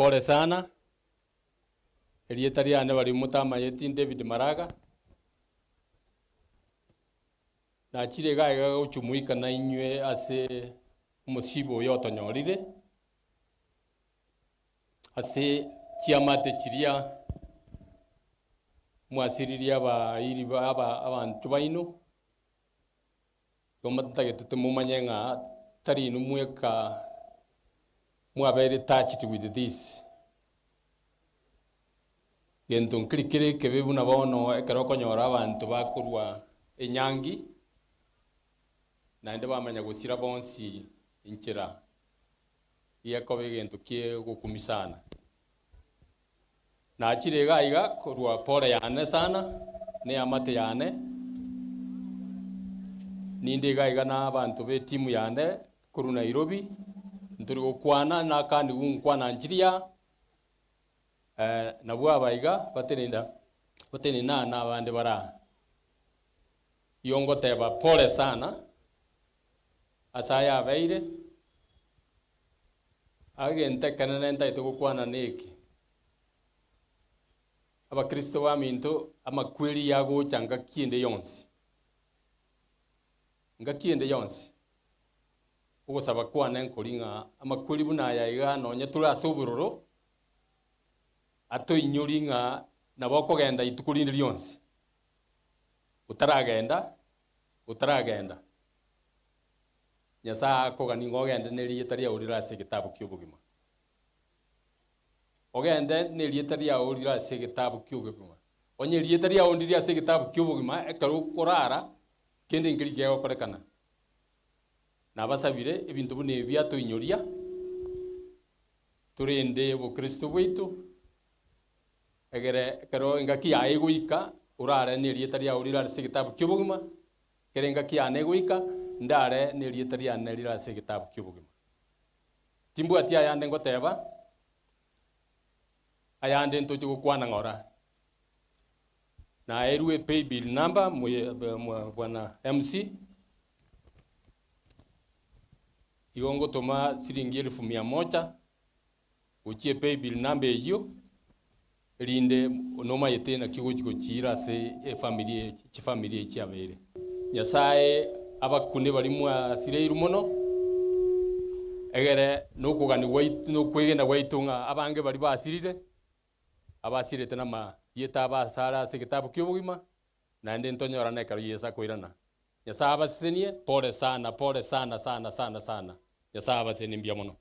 Pole sana. Elieta riane bali mutama yeti David Maraga. Na chire gaiga guchumuika na inywe ase musibo yotonyorire. Ase chiamate chiria mwasiriria abantu baino. Gomatagete mumanyenga tari numweka mwabere touched with this. Gento nkirikire kebebu na bono ekero konyora abantu bakurwa enyangi na ende bamanya gusira bonsi inchira yekobe gento kie gukumisana na achire gaiga kurwa pole yane sana ne amate yane ninde gaiga na abantu be timu yane kuru Nairobi nturi gukwana na kandi gunkwana nchiria na bwa baiga batenina na bande bara yongo teba pole sana asaya beire agente kanana ntaito gukwana neki aba Kristo wa minto amakweli yago changa kiende yonsi nga kiende yonsi ugo saba kwana nkolinga amakweli buna yaiga nonye tura soburoro ato inyoringa na boko genda itukulinde lyonsi utaragenda nyasa ko gani ngogende ne liyetaria urira se kitabu ky'ubugima ogende ne liyetaria urira se kitabu ky'ubugima onye liyetaria urira se kitabu ky'ubugima ekaro korara kende ngiri gego korekana na basabire ebintu bune byato inyoria turende bo Kristo bwitu egere kero ngaki ya egoika urare ne liyetaria urira se kitabu ky'ubugima kerenga kia negoika ndare ne liyetaria ne lira se kitabu ky'ubugima timbu atia yande ngoteba ayande ntoje gukwana ngora na erue pay bill number bwana MC igongo toma siringi 1100 uchie pay bill number hiyo rinde onoma yete na kigo chira se familia chiabere nyasaye abakune bali mwa sireiru mono egere nokugani waitu nokwegenda waitunga abange bali basirire abasirete na ma yeta basara se kitabu ky'ubugima na ende ntonyora na karo yesa koirana nyasaye abasenie pole sana sana nyasaye abasenie mbia mono.